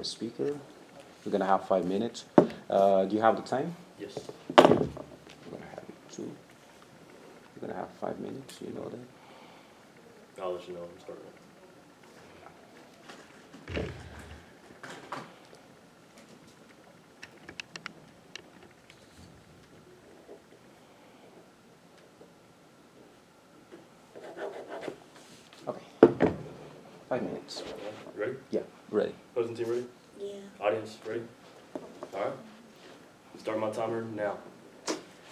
Speaker. We're gonna have 5 minutes. Do you have the time? Yes. I'm gonna have it too. We're gonna have 5 minutes. You know that. I'll let you know when I'm starting. Okay. 5 minutes. You ready? Yeah, ready. Opposing team ready? Yeah. Audience ready? All right. Start my timer now.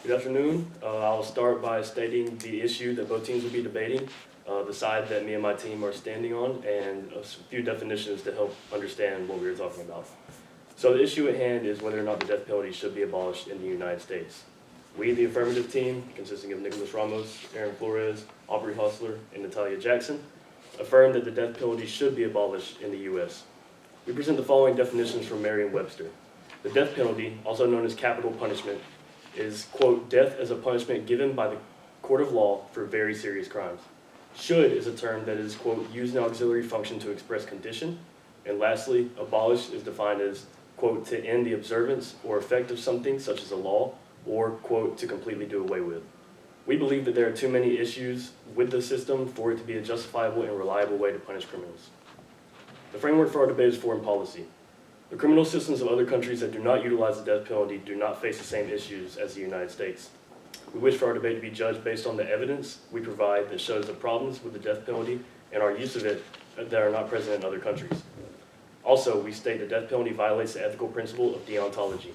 Good afternoon. I'll start by stating the issue that both teams will be debating, the side that me and my team are standing on, and a few definitions to help understand what we were talking about. So the issue at hand is whether or not the death penalty should be abolished in the United States. We, the affirmative team, consisting of Nicholas Ramos, Aaron Flores, Aubrey Hostler, and Natalia Jackson, affirm that the death penalty should be abolished in the U.S. We present the following definitions from Merriam-Webster. The death penalty, also known as capital punishment, is, quote, death as a punishment given by the court of law for very serious crimes. Should is a term that is, quote, used in auxiliary function to express condition. And lastly, abolish is defined as, quote, to end the observance or effect of something such as a law, or, quote, to completely do away with. We believe that there are too many issues with the system for it to be a justifiable and reliable way to punish criminals. The framework for our debate is foreign policy. The criminal systems of other countries that do not utilize the death penalty do not face the same issues as the United States. We wish for our debate to be judged based on the evidence we provide that shows the problems with the death penalty and our use of it that are not present in other countries. Also, we state the death penalty violates the ethical principle of deontology,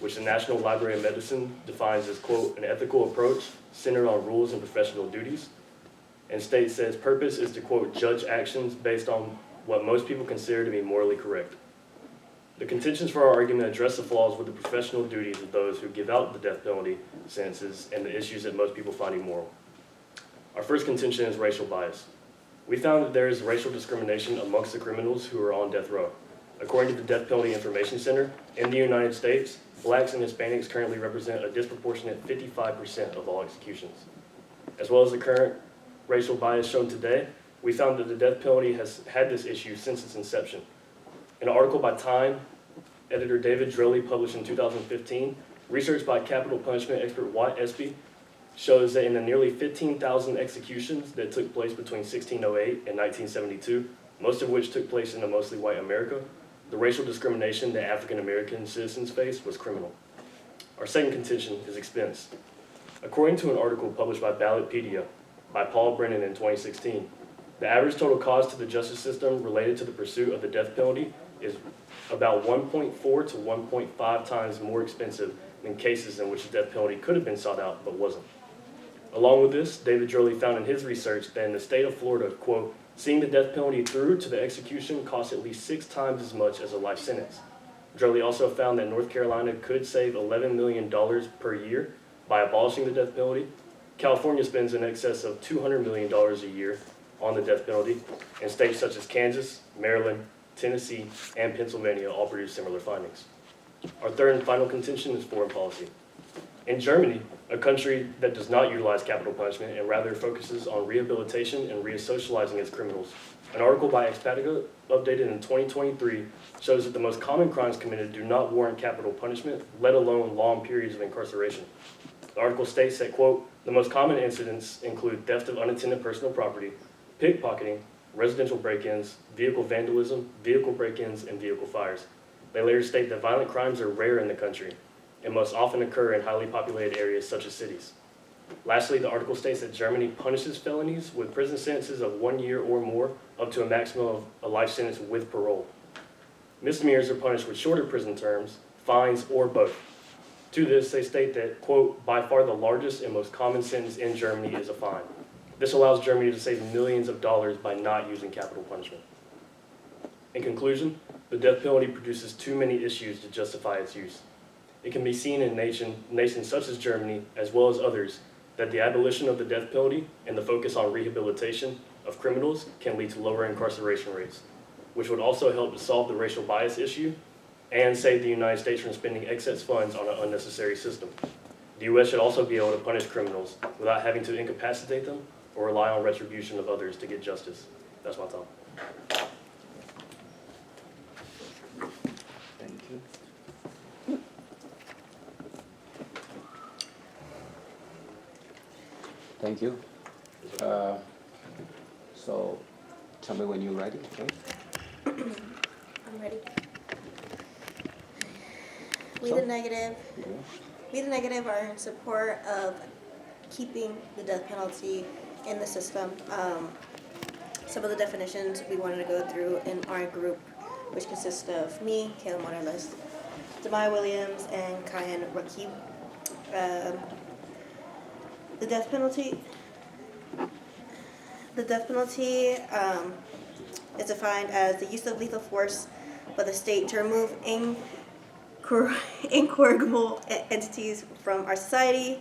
which the National Library of Medicine defines as, quote, an ethical approach centered on rules and professional duties, and states that its purpose is to, quote, judge actions based on what most people consider to be morally correct. The contentions for our argument address the flaws with the professional duties of those who give out the death penalty sentences and the issues that most people find immoral. Our first contention is racial bias. We found that there is racial discrimination amongst the criminals who are on death row. According to the Death Penalty Information Center, in the United States, blacks and Hispanics currently represent a disproportionate 55% of all executions. As well as the current racial bias shown today, we found that the death penalty has had this issue since its inception. In an article by Time, editor David Droley published in 2015, research by capital punishment expert Watt Espy shows that in the nearly 15,000 executions that took place between 1608 and 1972, most of which took place in a mostly white America, the racial discrimination that African American citizens faced was criminal. Our second contention is expense. According to an article published by Ballotpedia by Paul Brennan in 2016, the average total cost to the justice system related to the pursuit of the death penalty is about 1.4 to 1.5 times more expensive than cases in which the death penalty could have been sought out but wasn't. Along with this, David Droley found in his research that in the state of Florida, quote, seeing the death penalty through to the execution costs at least 6 times as much as a life sentence. Droley also found that North Carolina could save $11 million per year by abolishing the death penalty. California spends in excess of $200 million a year on the death penalty, and states such as Kansas, Maryland, Tennessee, and Pennsylvania all produce similar findings. Our third and final contention is foreign policy. In Germany, a country that does not utilize capital punishment and rather focuses on rehabilitation and re-socializing its criminals, an article by Expatica updated in 2023 shows that the most common crimes committed do not warrant capital punishment, let alone long periods of incarceration. The article states that, quote, the most common incidents include theft of unattended personal property, pickpocketing, residential break-ins, vehicle vandalism, vehicle break-ins, and vehicle fires. They later state that violent crimes are rare in the country and most often occur in highly populated areas such as cities. Lastly, the article states that Germany punishes felonies with prison sentences of 1 year or more up to a maximum of a life sentence with parole. Misdemeanors are punished with shorter prison terms, fines, or both. To this, they state that, quote, by far the largest and most common sentence in Germany is a fine. This allows Germany to save millions of dollars by not using capital punishment. In conclusion, the death penalty produces too many issues to justify its use. It can be seen in nations such as Germany, as well as others, that the abolition of the death penalty and the focus on rehabilitation of criminals can lead to lower incarceration rates, which would also help to solve the racial bias issue and save the United States from spending excess funds on an unnecessary system. The U.S. should also be able to punish criminals without having to incapacitate them or rely on retribution of others to get justice. That's my time. Thank you. So, tell me when you're ready, okay? I'm ready. We So? the negative. Yeah. We the negative are in support of keeping the death penalty in the system. Some of the definitions we wanted to go through in our group, which consists of me, Kayla Morales, Demai Williams, and Kyan Rakib. The death penalty. The death penalty is defined as the use of lethal force by the state to remove incorrigible entities from our society,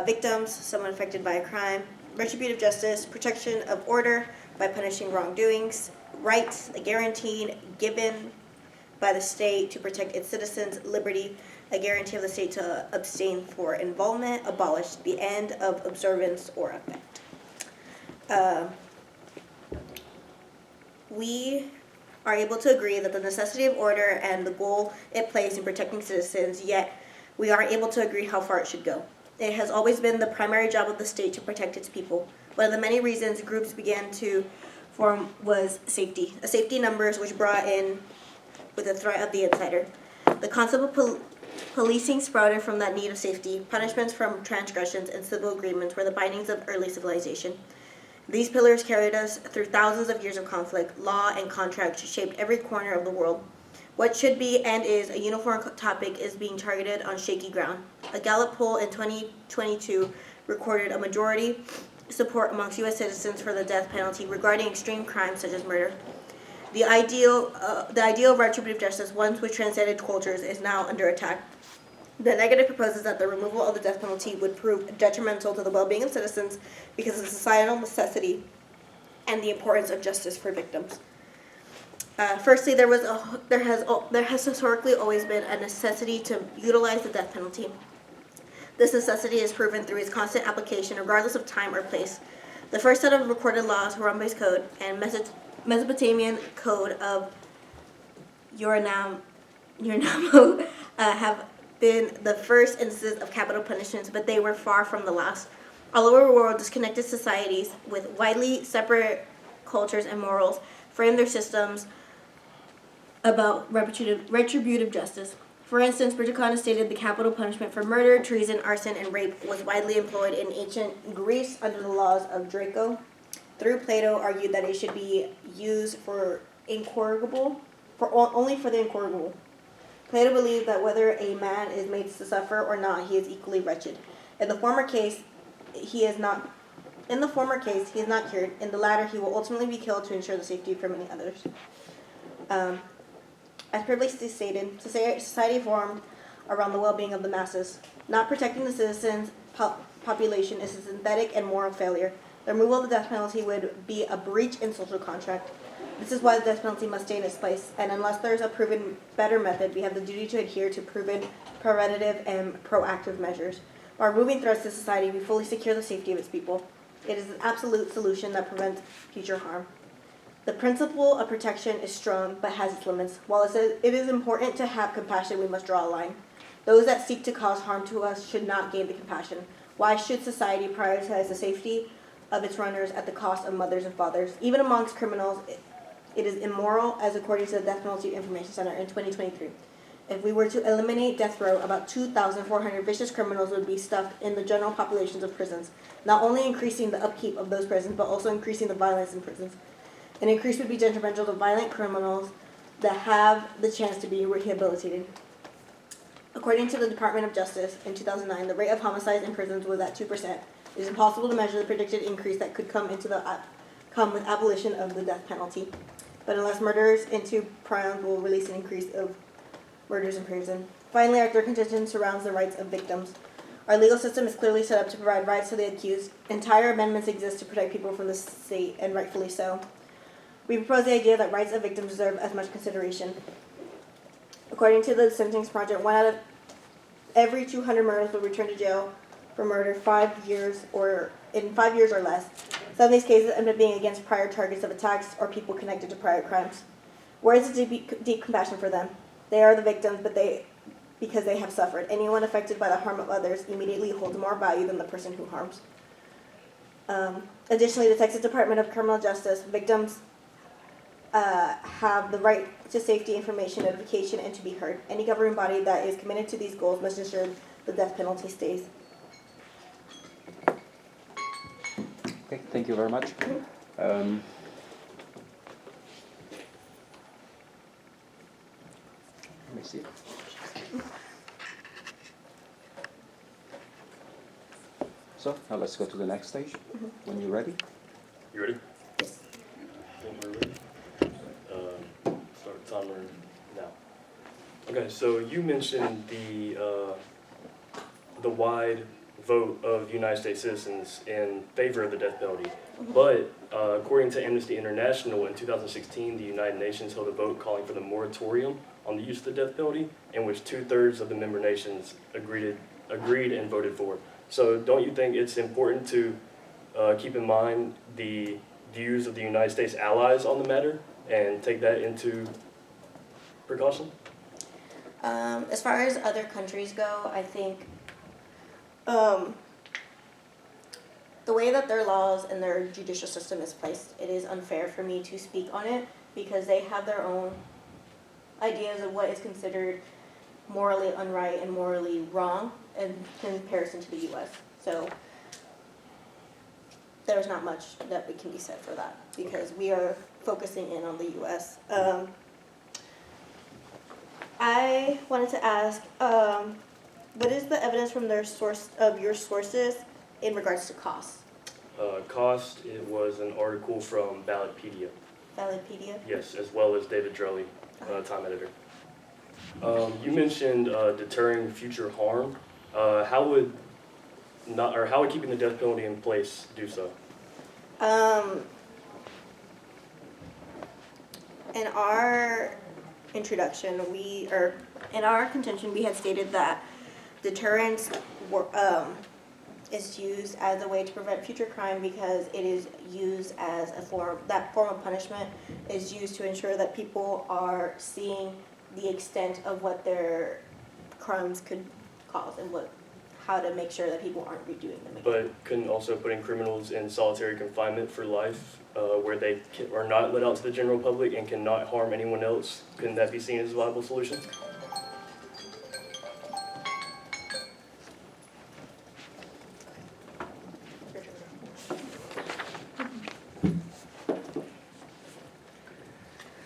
victims, someone affected by a crime, retributive justice, protection of order by punishing wrongdoings, rights guaranteed given by the state to protect its citizens' liberty, a guarantee of the state to abstain for involvement, abolish the end of observance or effect. We are able to agree that the necessity of order and the goal it plays in protecting citizens, yet we aren't able to agree how far it should go. It has always been the primary job of the state to protect its people. One of the many reasons groups began to form was safety. A safety numbers which brought in with the threat of the insider. The concept of policing sprouted from that need of safety. Punishments from transgressions and civil agreements were the bindings of early civilization. These pillars carried us through thousands of years of conflict. Law and contract shaped every corner of the world. What should be and is a uniform topic is being targeted on shaky ground. A Gallup poll in 2022 recorded a majority support amongst U.S. citizens for the death penalty regarding extreme crimes such as murder. The ideal of retributive justice, once which transcended cultures, is now under attack. The negative proposes that the removal of the death penalty would prove detrimental to the well-being of citizens because of the societal necessity and the importance of justice for victims. Firstly, there has historically always been a necessity to utilize the death penalty. This necessity is proven through its constant application, regardless of time or place. The first set of recorded laws, Harambe's Code, and Mesopotamian Code of Uranamo, have been the first instances of capital punishments, but they were far from the last. All over the world, disconnected societies with widely separate cultures and morals frame their systems about retributive justice. For instance, Bridget stated the capital punishment for murder, treason, arson, and rape was widely employed in ancient Greece under the laws of Draco. Through Plato, argued that it should be used for only for the incorrigible. Plato believed that whether a man is made to suffer or not, he is equally wretched. In the former case, he is not cured. In the latter, he will ultimately be killed to ensure the safety for many others. As previously stated, society formed around the well-being of the masses. Not protecting the citizens' population is a synthetic and moral failure. The removal of the death penalty would be a breach in social contract. This is why the death penalty must stay in its place, and unless there is a proven better method, we have the duty to adhere to proven preventative and proactive measures. By removing threats to society, we fully secure the safety of its people. It is an absolute solution that prevents future harm. The principle of protection is strong, but has its limits. While it is important to have compassion, we must draw a line. Those that seek to cause harm to us should not gain the compassion. Why should society prioritize the safety of its runners at the cost of mothers and fathers? Even amongst criminals, it is immoral, as according to the Death Penalty Information Center in 2023. If we were to eliminate death row, about 2,400 vicious criminals would be stuffed in the general populations of prisons, not only increasing the upkeep of those prisons, but also increasing the violence in prisons. An increase would be detrimental to violent criminals that have the chance to be rehabilitated. According to the Department of Justice, in 2009, the rate of homicides in prisons was at 2%. It is impossible to measure the predicted increase that could come with abolition of the death penalty. But unless murderers into prions will release an increase of murders in prison. Finally, our third contention surrounds the rights of victims. Our legal system is clearly set up to provide rights to the accused. Entire amendments exist to protect people from the state, and rightfully so. We propose the idea that rights of victims deserve as much consideration. According to the Sentencing Project, 1 out of every 200 murders will return to jail for murder 5 years or less. Some of these cases end up being against prior targets of attacks or people connected to prior crimes. Where is the deep compassion for them? They are the victims, because they have suffered. Anyone affected by the harm of others immediately holds more value than the person who harms. Additionally, the Texas Department of Criminal Justice victims have the right to safety information notification and to be heard. Any governing body that is committed to these goals must ensure the death penalty stays. Okay, thank you very much. Let me see. So now let's go to the next stage. When you're ready. You ready? I think we're ready. Start the timer now. Okay, so you mentioned the wide vote of United States citizens in favor of the death penalty. But according to Amnesty International, in 2016, the United Nations held a vote calling for the moratorium on the use of the death penalty, in which 2/3 of the member nations agreed and voted for. So don't you think it's important to keep in mind the views of the United States allies on the matter and take that into precaution? As far as other countries go, I think the way that their laws and their judicial system is placed, it is unfair for me to speak on it because they have their own ideas of what is considered morally unright and morally wrong in comparison to the U.S. So there's not much that can be said for that because we are focusing in on the U.S. I wanted to ask, what is the evidence from their source of your sources in regards to costs? Cost, it was an article from Ballotpedia. Ballotpedia? Yes, as well as David Drelly, Time editor. You mentioned deterring future harm. How would keeping the death penalty in place do so? In our introduction, in our contention, we had stated that deterrence is used as a way to prevent future crime because it is used as that form of punishment is used to ensure that people are seeing the extent of what their crimes could cause and how to make sure that people aren't redoing them again. But couldn't also putting criminals in solitary confinement for life, where they are not let out to the general public and cannot harm anyone else, couldn't that be seen as a viable solution?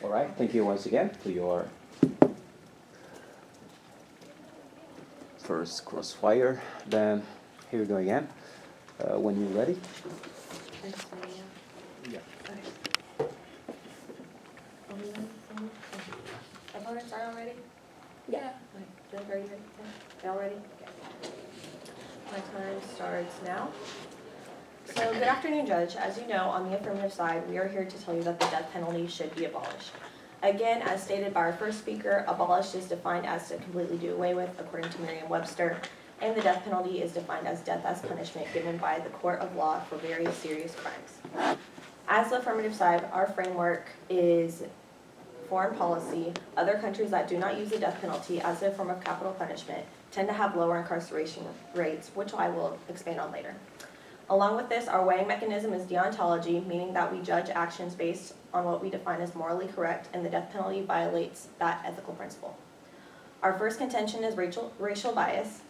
All right, thank you once again for your first crossfire. Then here we go again. When you're ready. Yeah. I've already started already? Yeah. Like, ready? Y'all ready? Okay. My time starts now. So, good afternoon, Judge. As you know, on the affirmative side, we are here to tell you that the death penalty should be abolished. Again, as stated by our first speaker, abolished is defined as to completely do away with, according to Merriam-Webster, and the death penalty is defined as death as punishment given by the court of law for very serious crimes. As the affirmative side, our framework is foreign policy. Other countries that do not use the death penalty as a form of capital punishment tend to have lower incarceration rates, which I will expand on later. Along with this, our weighing mechanism is deontology, meaning that we judge actions based on what we define as morally correct, and the death penalty violates that ethical principle. Our first contention is racial bias.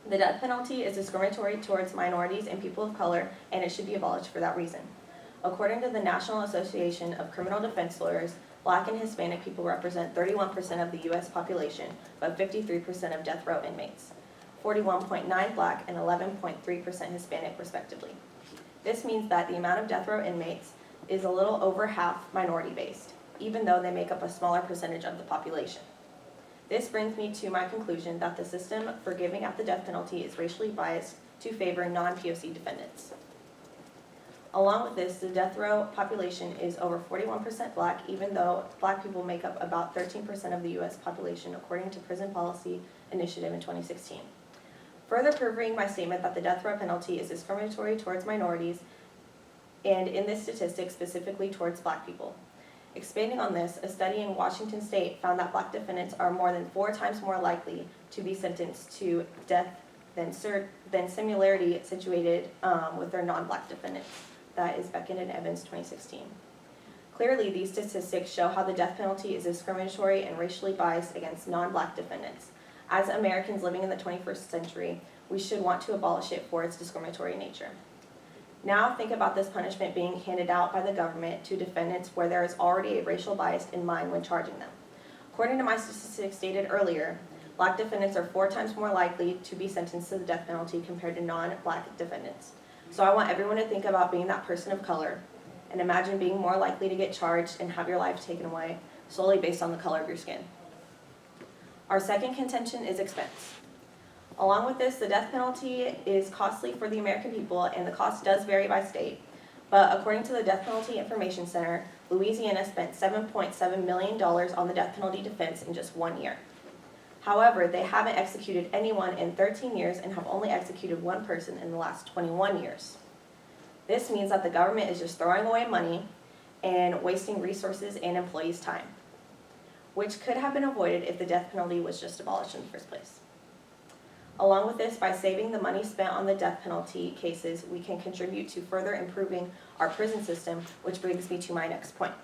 The death penalty is discriminatory towards minorities and people of color, and it should be abolished for that reason. According to the National Association of Criminal Defense Lawyers, Black and Hispanic people represent 31% of the U.S. population, but 53% of death row inmates. 41.9% Black and 11.3% Hispanic, respectively. This means that the amount of death row inmates is a little over half minority-based, even though they make up a smaller percentage of the population. This brings me to my conclusion that the system for giving out the death penalty is racially biased to favor non-POC defendants. Along with this, the death row population is over 41% Black, even though Black people make up about 13% of the U.S. population, according to Prison Policy Initiative in 2016. Further proving my statement that the death row penalty is discriminatory towards minorities, and in this statistic, specifically towards Black people. Expanding on this, a study in Washington State found that Black defendants are more than 4 times more likely to be sentenced to death than similarity situated with their non-Black defendants. That is Beckett and Evans, 2016. Clearly, these statistics show how the death penalty is discriminatory and racially biased against non-Black defendants. As Americans living in the 21st century, we should want to abolish it for its discriminatory nature. Now think about this punishment being handed out by the government to defendants where there is already a racial bias in mind when charging them. According to my statistics stated earlier, Black defendants are 4 times more likely to be sentenced to the death penalty compared to non-Black defendants. So I want everyone to think about being that person of color and imagine being more likely to get charged and have your life taken away solely based on the color of your skin. Our second contention is expense. Along with this, the death penalty is costly for the American people, and the cost does vary by state. But according to the Death Penalty Information Center, Louisiana spent $7.7 million on the death penalty defense in just 1 year. However, they haven't executed anyone in 13 years and have only executed 1 person in the last 21 years. This means that the government is just throwing away money and wasting resources and employees' time, which could have been avoided if the death penalty was just abolished in the first place. Along with this, by saving the money spent on the death penalty cases, we can contribute to further improving our prison system, which brings me to my next point.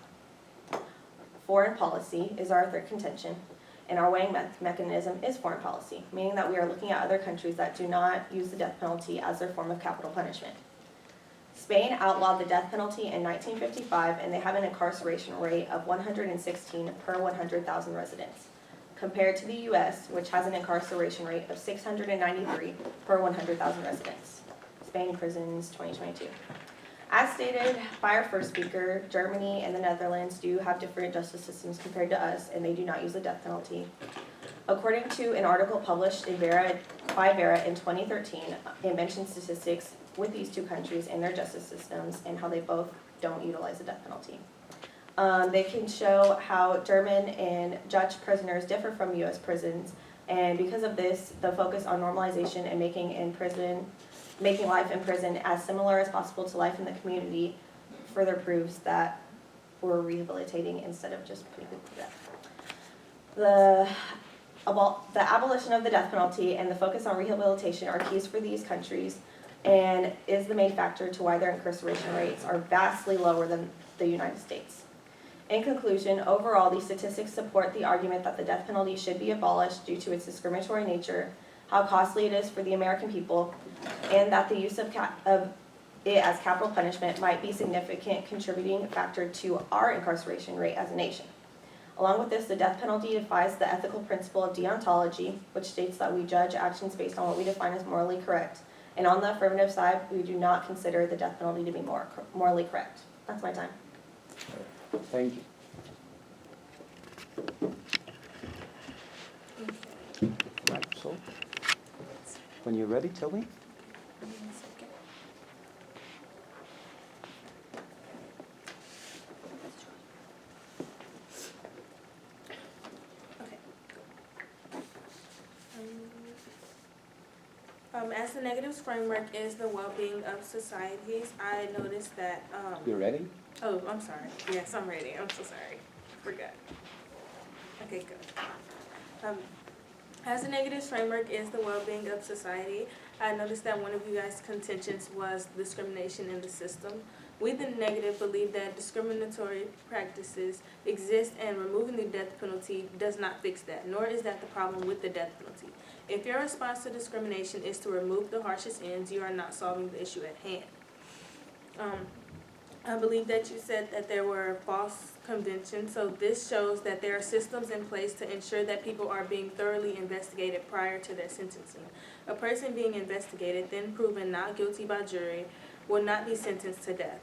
Foreign policy is our third contention, and our weighing mechanism is foreign policy, meaning that we are looking at other countries that do not use the death penalty as their form of capital punishment. Spain outlawed the death penalty in 1955, and they have an incarceration rate of 116 per 100,000 residents, compared to the U.S., which has an incarceration rate of 693 per 100,000 residents. Spain prisons 2022. As stated by our first speaker, Germany and the Netherlands do have different justice systems compared to us, and they do not use the death penalty. According to an article published by Vera in 2013, it mentions statistics with these 2 countries and their justice systems and how they both don't utilize the death penalty. They can show how German and Dutch prisoners differ from U.S. prisons, and because of this, the focus on normalization and making life in prison as similar as possible to life in the community further proves that we're rehabilitating instead of just putting people to death. The abolition of the death penalty and the focus on rehabilitation are keys for these countries and is the main factor to why their incarceration rates are vastly lower than the United States. In conclusion, overall, these statistics support the argument that the death penalty should be abolished due to its discriminatory nature, how costly it is for the American people, and that the use of it as capital punishment might be a significant contributing factor to our incarceration rate as a nation. Along with this, the death penalty defies the ethical principle of deontology, which states that we judge actions based on what we define as morally correct. And on the affirmative side, we do not consider the death penalty to be morally correct. That's my time. Thank you. Right, so when you're ready, tell me. As the negatives framework is the well-being of societies, I noticed that, You ready? oh, I'm sorry. Yes, I'm ready. I'm so sorry. Forgot. Okay, good. As the negatives framework is the well-being of society, I noticed that one of you guys' contentions was discrimination in the system. We, the negative, believe that discriminatory practices exist and removing the death penalty does not fix that, nor is that the problem with the death penalty. If your response to discrimination is to remove the harshest ends, you are not solving the issue at hand. I believe that you said that there were false convictions, so this shows that there are systems in place to ensure that people are being thoroughly investigated prior to their sentencing. A person being investigated, then proven not guilty by jury, will not be sentenced to death.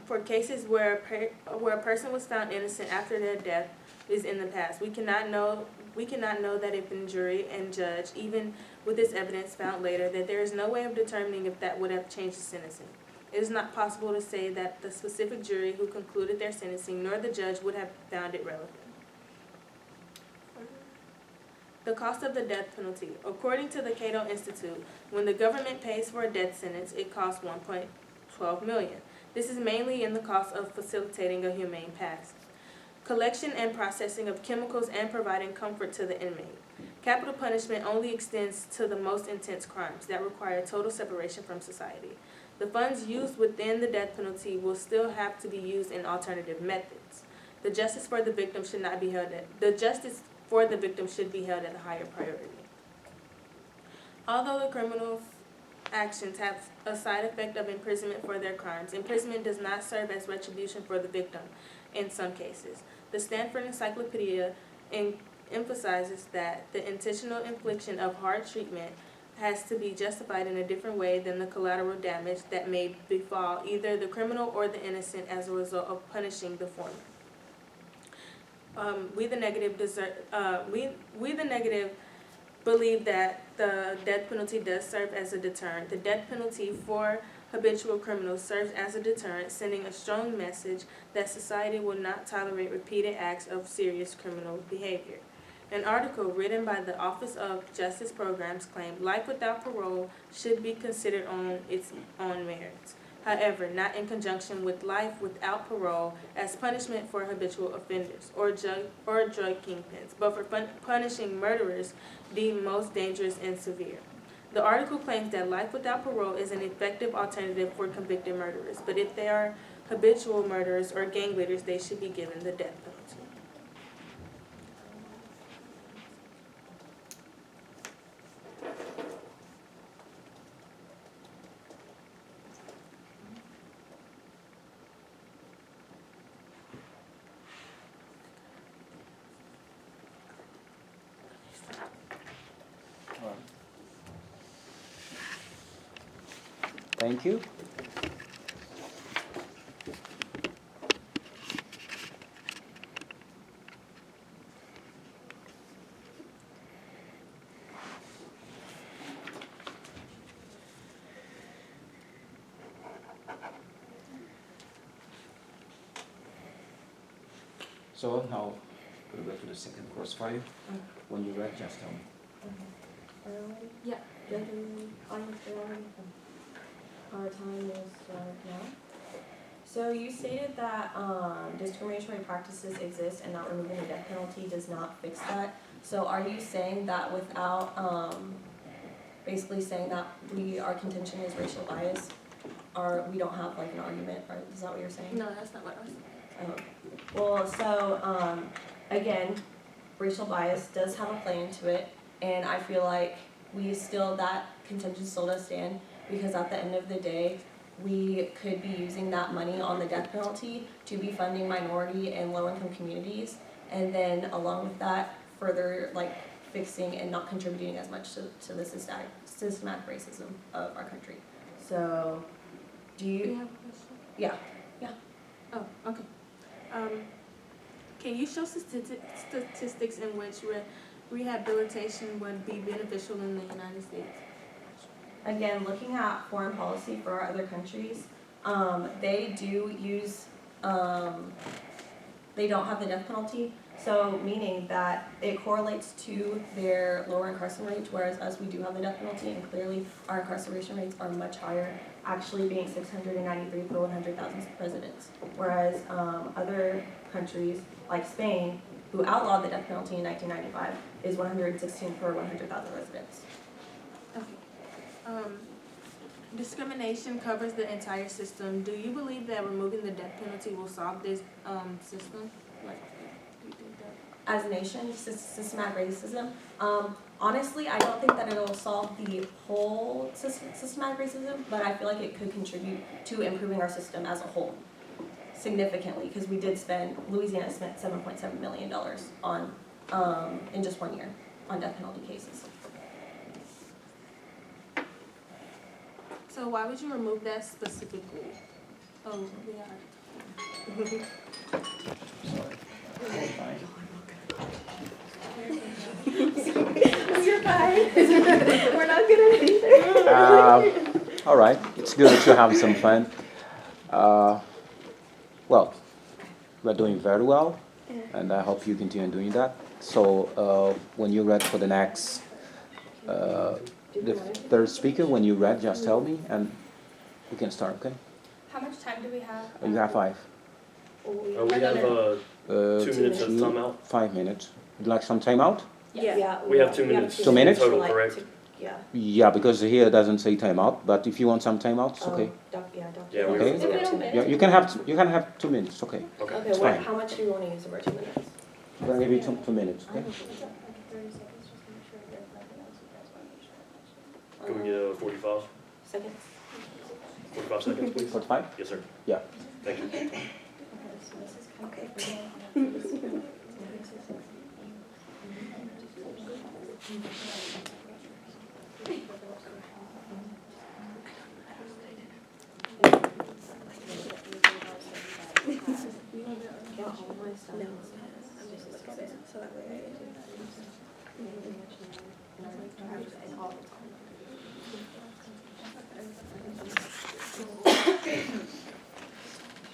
For cases where a person was found innocent after their death is in the past, we cannot know that if the jury and judge, even with this evidence found later, that there is no way of determining if that would have changed the sentencing. It is not possible to say that the specific jury who concluded their sentencing nor the judge would have found it relevant. The cost of the death penalty. According to the Cato Institute, when the government pays for a death sentence, it costs $1.12 million. This is mainly in the cost of facilitating a humane past, collection and processing of chemicals, and providing comfort to the inmate. Capital punishment only extends to the most intense crimes that require total separation from society. The funds used within the death penalty will still have to be used in alternative methods. The justice for the victim should not be held at the justice for the victim should be held at a higher priority. Although the criminal actions have a side effect of imprisonment for their crimes, imprisonment does not serve as retribution for the victim in some cases. The Stanford Encyclopedia emphasizes that the intentional infliction of hard treatment has to be justified in a different way than the collateral damage that may befall either the criminal or the innocent as a result of punishing the former. We the negative believe that the death penalty does serve as a deterrent. The death penalty for habitual criminals serves as a deterrent, sending a strong message that society will not tolerate repeated acts of serious criminal behavior. An article written by the Office of Justice Programs claimed life without parole should be considered on its own merits. However, not in conjunction with life without parole as punishment for habitual offenders or drug kingpins, but for punishing murderers deemed most dangerous and severe. The article claims that life without parole is an effective alternative for convicted murderers, but if they are habitual murderers or gang leaders, they should be given the death penalty. Thank you. So now we'll go to the second course file. When you're ready, just tell me. Yeah. Our time is now. So you stated that discriminatory practices exist and not removing the death penalty does not fix that. So are you saying that without basically saying that our contention is racial bias, or we don't have like an argument, or is that what you're saying? No, that's not what I was saying. Well, so again, racial bias does have a play into it, and I feel like that contention still does stand, because at the end of the day, we could be using that money on the death penalty to be funding minority and low-income communities, and then along with that, further like fixing and not contributing as much to the systematic racism of our country. So, do you have a question? Yeah. Oh, okay. Can you show statistics in which rehabilitation would be beneficial in the United States? Again, looking at foreign policy for our other countries, they do use, they don't have the death penalty, so meaning that it correlates to their lower incarceration rates, whereas us, we do have the death penalty, and clearly our incarceration rates are much higher, actually being 693 per 100,000 residents, whereas other countries like Spain, who outlawed the death penalty in 1995, is 116 per 100,000 residents. Okay. Discrimination covers the entire system. Do you believe that removing the death penalty will solve this system? Like, do you think that? As a nation, systematic racism, honestly, I don't think that it'll solve the whole systematic racism, but I feel like it could contribute to improving our system as a whole significantly, because Louisiana spent $7.7 million on, in just 1 year, on death penalty cases. So why would you remove that specifically? Oh, yeah. Sorry. Fine. You're fine. We're not good at anything. All right, it's good to have some fun. Well, we're doing very well, and I hope you continue doing that. So when you're ready for the next, the third speaker, when you're ready, just tell me, and we can start, okay? How much time do we have? You have 5. We have 2 minutes of time out. 5 minutes. Would you like some time out? Yeah. We have 2 minutes. 2 minutes? Total, like, correct? Yeah. Yeah, because here it doesn't say timeout, but if you want some timeouts, okay. Yeah, we Okay. were- We have 2 minutes. Yeah, you can have 2 minutes, okay. Okay. Okay, It's what, fine. how much do you want to use of our 2 minutes? I'm gonna give you 2 minutes, okay? Can we get 45? Seconds? 45 seconds, please? 45? Yes, sir. Yeah. Thank you. So that way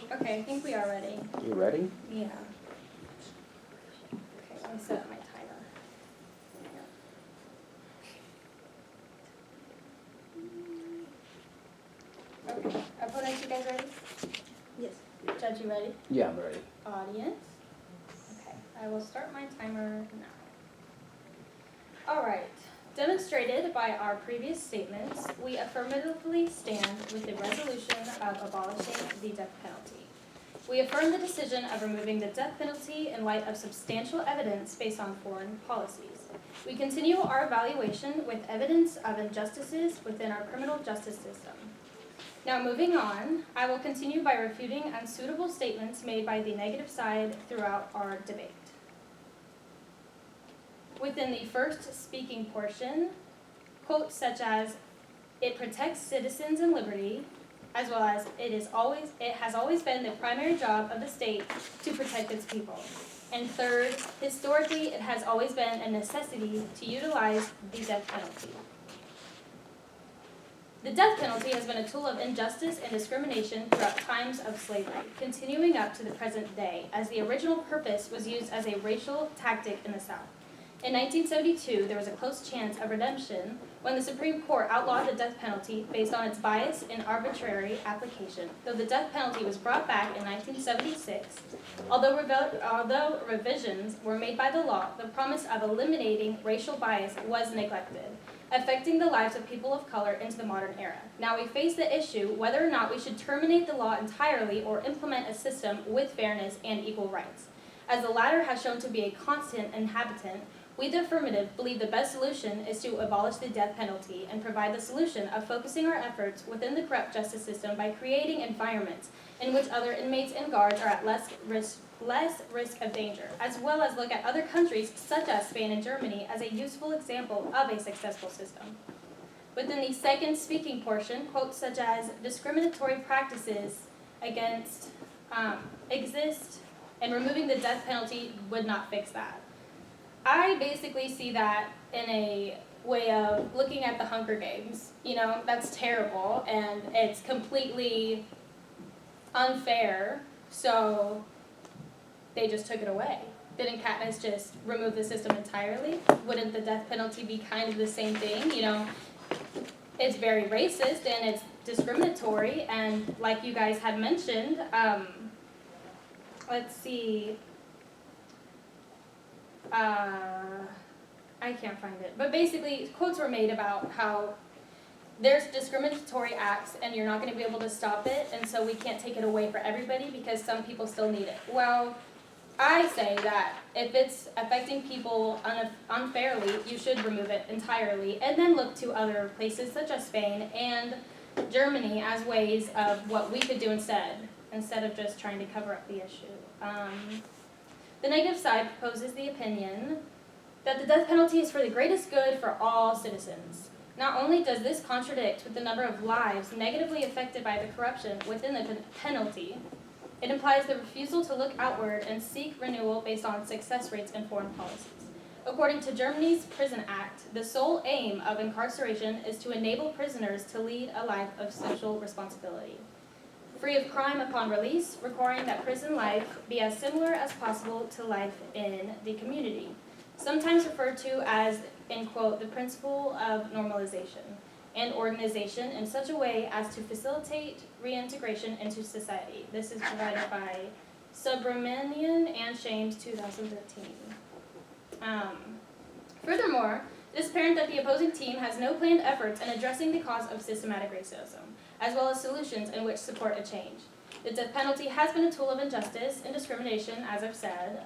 Okay, I think we are ready. You ready? Yeah. Okay, let me set my timer. Okay, opponents, you guys ready? Yes. Judge, you ready? Yeah, I'm ready. Audience? Okay, I will start my timer now. All right. Demonstrated by our previous statements, we affirmatively stand with the resolution of abolishing the death penalty. We affirm the decision of removing the death penalty in light of substantial evidence based on foreign policies. We continue our evaluation with evidence of injustices within our criminal justice system. Now moving on, I will continue by refuting unsuitable statements made by the negative side throughout our debate. Within the first speaking portion, quotes such as, "It protects citizens and liberty," as well as, "It has always been the primary job of the state to protect its people." And third, "Historically, it has always been a necessity to utilize the death penalty." The death penalty has been a tool of injustice and discrimination throughout times of slavery, continuing up to the present day, as the original purpose was used as a racial tactic in the South. In 1972, there was a close chance of redemption when the Supreme Court outlawed the death penalty based on its bias and arbitrary application, though the death penalty was brought back in 1976. Although revisions were made by the law, the promise of eliminating racial bias was neglected, affecting the lives of people of color into the modern era. Now we face the issue whether or not we should terminate the law entirely or implement a system with fairness and equal rights. As the latter has shown to be a constant inhabitant, we, the affirmative, believe the best solution is to abolish the death penalty and provide the solution of focusing our efforts within the corrupt justice system by creating environments in which other inmates and guards are at less risk of danger, as well as look at other countries such as Spain and Germany as a useful example of a successful system. Within the second speaking portion, quotes such as, "Discriminatory practices against exist, and removing the death penalty would not fix that." I basically see that in a way of looking at the Hunger Games. You know, that's terrible and it's completely unfair, so they just took it away. Didn't Katniss just remove the system entirely? Wouldn't the death penalty be kind of the same thing? You know, it's very racist and it's discriminatory, and like you guys had mentioned, let's see, I can't find it, but basically quotes were made about how there's discriminatory acts and you're not going to be able to stop it, and so we can't take it away for everybody because some people still need it. Well, I say that if it's affecting people unfairly, you should remove it entirely and then look to other places such as Spain and Germany as ways of what we could do instead of just trying to cover up the issue. The negative side proposes the opinion that the death penalty is for the greatest good for all citizens. Not only does this contradict with the number of lives negatively affected by the corruption within the penalty, it implies the refusal to look outward and seek renewal based on success rates and foreign policies. According to Germany's Prison Act, the sole aim of incarceration is to enable prisoners to lead a life of social responsibility, free of crime upon release, requiring that prison life be as similar as possible to life in the community, sometimes referred to as, in quote, the principle of normalization and organization in such a way as to facilitate reintegration into society. This is provided by Subramanian and Shames, 2013. Furthermore, it is apparent that the opposing team has no planned efforts in addressing the cause of systematic racism, as well as solutions in which support a change. The death penalty has been a tool of injustice and discrimination, as I've said,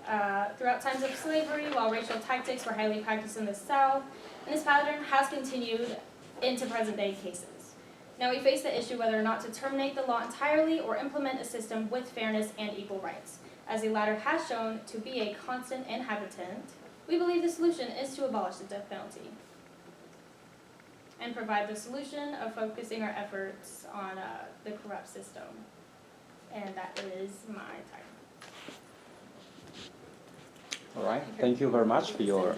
throughout times of slavery, while racial tactics were highly practiced in the South, and this pattern has continued into present-day cases. Now we face the issue whether or not to terminate the law entirely or implement a system with fairness and equal rights. As the latter has shown to be a constant inhabitant, we believe the solution is to abolish the death penalty and provide the solution of focusing our efforts on the corrupt system. And that is my time. All right, thank you very much for your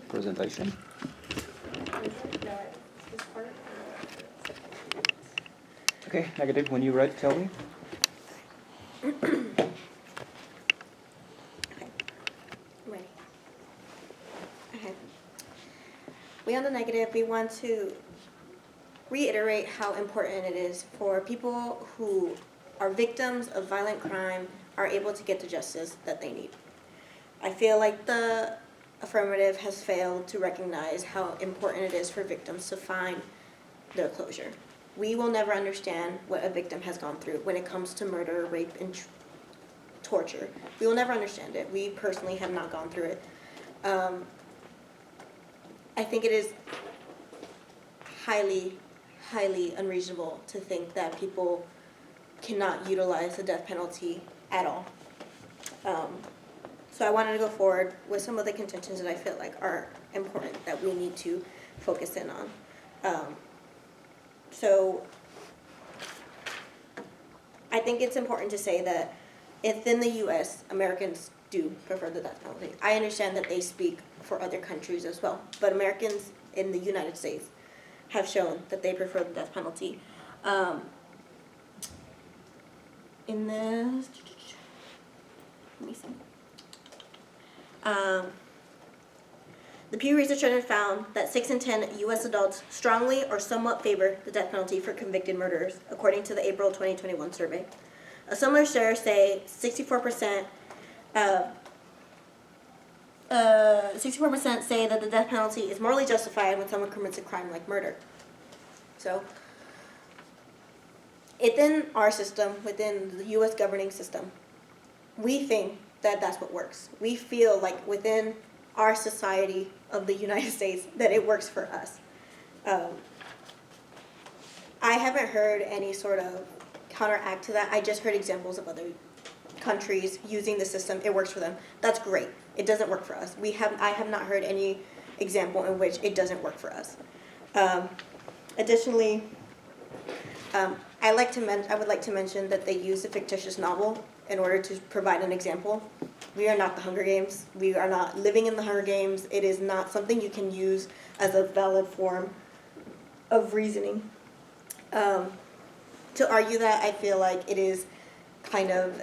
presentation. Okay, negative, when you're ready, tell me. Ready. Okay. We on the negative, we want to reiterate how important it is for people who are victims of violent crime are able to get the justice that they need. I feel like the affirmative has failed to recognize how important it is for victims to find their closure. We will never understand what a victim has gone through when it comes to murder, rape, and torture. We will never understand it. We personally have not gone through it. I think it is highly, highly unreasonable to think that people cannot utilize the death penalty at all. So I wanted to go forward with some of the contentions that I feel like are important that we need to focus in on. So I think it's important to say that within the U.S., Americans do prefer the death penalty. I understand that they speak for other countries as well, but Americans in the United States have shown that they prefer the death penalty. In the, let me see. The Pew Research Center found that 6 in 10 U.S. adults strongly or somewhat favor the death penalty for convicted murderers, according to the April 2021 survey. A similar share say 64% say that the death penalty is morally justified when someone commits a crime like murder. So, within our system, within the U.S. governing system, we think that that's what works. We feel like within our society of the United States that it works for us. I haven't heard any sort of counteract to that. I just heard examples of other countries using the system. It works for them. That's great. It doesn't work for us. I have not heard any example in which it doesn't work for us. Additionally, I would like to mention that they use a fictitious novel in order to provide an example. We are not the Hunger Games. We are not living in the Hunger Games. It is not something you can use as a valid form of reasoning. To argue that, I feel like it is kind of